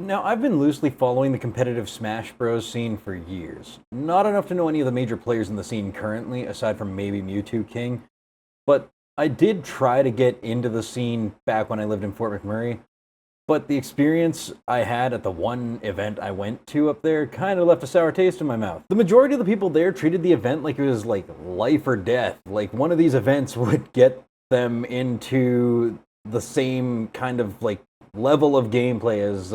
Now, I've been loosely following the competitive Smash Bros. Scene for years. Not enough to know any of the major players in the scene currently, aside from maybe Mewtwo King, but I did try to get into the scene back when I lived in Fort McMurray, but the experience I had at the one event I went to up there kind of left a sour taste in my mouth. The majority of the people there treated the event like it was like life or death. Like one of these events would get them into the same kind of like level of gameplay as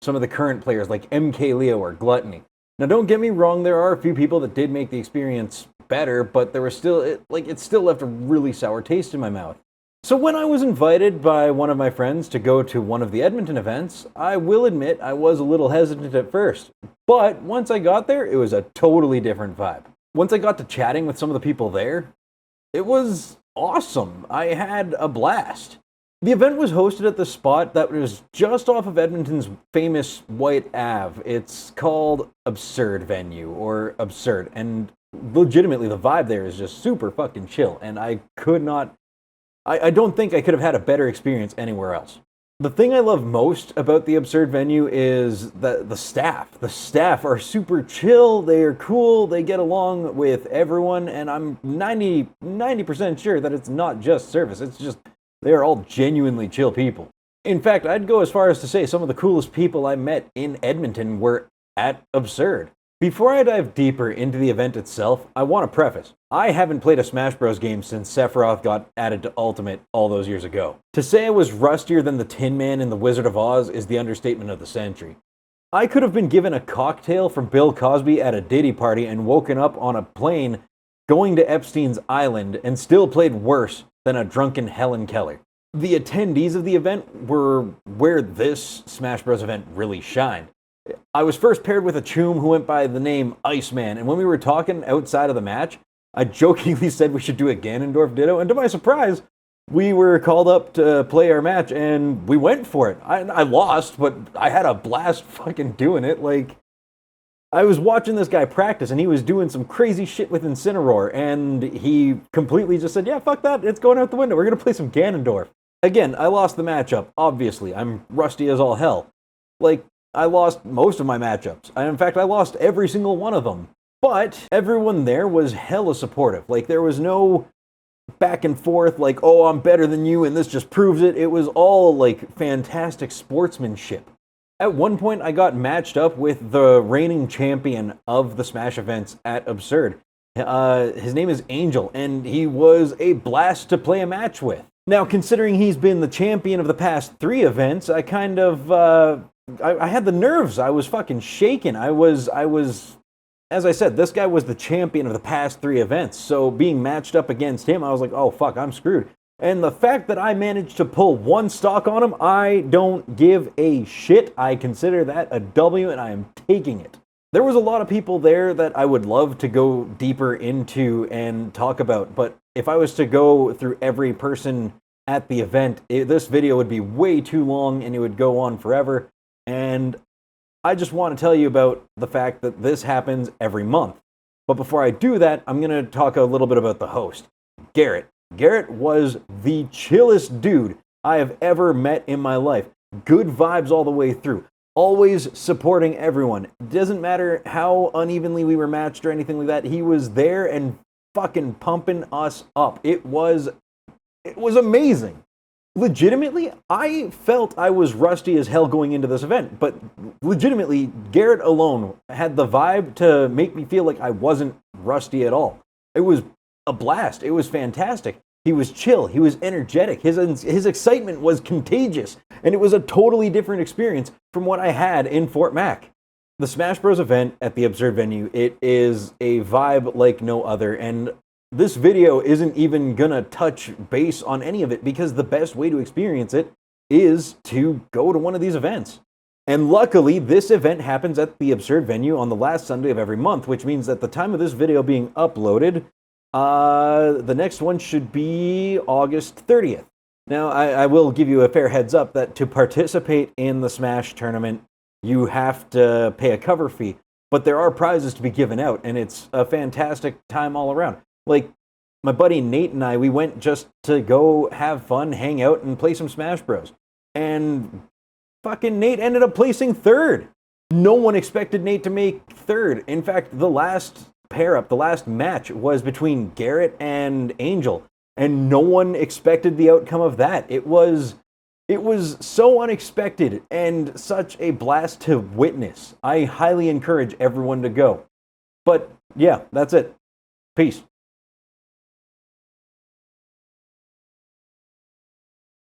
some of the current players like MK Leo or Gluttony. Now, don't get me wrong, there are a few people that did make the experience better, but there was still it still left a really sour taste in my mouth. So when I was invited by one of my friends to go to one of the Edmonton events, I will admit I was a little hesitant at first. But once I got there, it was a totally different vibe. Once I got to chatting with some of the people there, it was awesome. I had a blast. The event was hosted at the spot that was just off of Edmonton's famous Whyte Ave. It's called Absurd Venue, or Absurd, and legitimately the vibe there is just super fucking chill, and I don't think I could have had a better experience anywhere else. The thing I love most about the Absurd Venue is the staff. The staff are super chill, they are cool, they get along with everyone, and I'm 90% sure that it's not just service, it's just they're all genuinely chill people. In fact, I'd go as far as to say some of the coolest people I met in Edmonton were at Absurd. Before I dive deeper into the event itself, I want to preface, I haven't played a Smash Bros. Game since Sephiroth got added to Ultimate all those years ago. To say I was rustier than the Tin Man in The Wizard of Oz is the understatement of the century. I could have been given a cocktail from Bill Cosby at a Diddy party and woken up on a plane going to Epstein's Island and still played worse than a drunken Helen Keller. The attendees of the event were where this Smash Bros. Event really shined. I was first paired with a choom who went by the name Iceman, and when we were talking outside of the match, I jokingly said we should do a Ganondorf Ditto, and to my surprise, we were called up to play our match, and we went for it. I lost, but I had a blast fucking doing it. Like, I was watching this guy practice, and he was doing some crazy shit with Incineroar, and he completely just said, yeah, fuck that, it's going out the window, we're gonna play some Ganondorf. Again, I lost the matchup, obviously, I'm rusty as all hell. Like, I lost most of my matchups. In fact, I lost every single one of them. But everyone there was hella supportive. Like, there was no back and forth, like, oh, I'm better than you, and this just proves it. It was all, like, fantastic sportsmanship. At one point, I got matched up with the reigning champion of the Smash events at Absurd. His name is Angel, and he was a blast to play a match with. Now, considering he's been the champion of the past 3 events, I kind of, I had the nerves. I was fucking shaking. I was, as I said, this guy was the champion of the past 3 events, so being matched up against him, I was like, oh fuck, I'm screwed. And the fact that I managed to pull 1 stock on him, I don't give a shit. I consider that a W, and I am taking it. There was a lot of people there that I would love to go deeper into and talk about, but if I was to go through every person at the event, this video would be way too long and it would go on forever. And I just want to tell you about the fact that this happens every month. But before I do that, I'm going to talk a little bit about the host, Garrett. Garrett was the chillest dude I have ever met in my life. Good vibes all the way through. Always supporting everyone. Doesn't matter how unevenly we were matched or anything like that. He was there and fucking pumping us up. It was amazing. Legitimately, I felt I was rusty as hell going into this event, but legitimately, Garrett alone had the vibe to make me feel like I wasn't rusty at all. It was a blast. It was fantastic. He was chill. He was energetic. His excitement was contagious, and it was a totally different experience from what I had in Fort Mac. The Smash Bros. Event at the Absurd Venue, it is a vibe like no other, and this video isn't even gonna touch base on any of it because the best way to experience it is to go to one of these events. And luckily, this event happens at the Absurd Venue on the last Sunday of every month, which means that the time of this video being uploaded, the next one should be August 30th. Now, I will give you a fair heads up that to participate in the Smash tournament, you have to pay a cover fee, but there are prizes to be given out, and it's a fantastic time all around. Like, my buddy Nate and I, we went just to go have fun, hang out, and play some Smash Bros. And fucking Nate ended up placing third. No one expected Nate to make third. In fact, the last pair up, the last match was between Garrett and Angel, and no one expected the outcome of that. It was so unexpected and such a blast to witness. I highly encourage everyone to go. But yeah, that's it. Peace.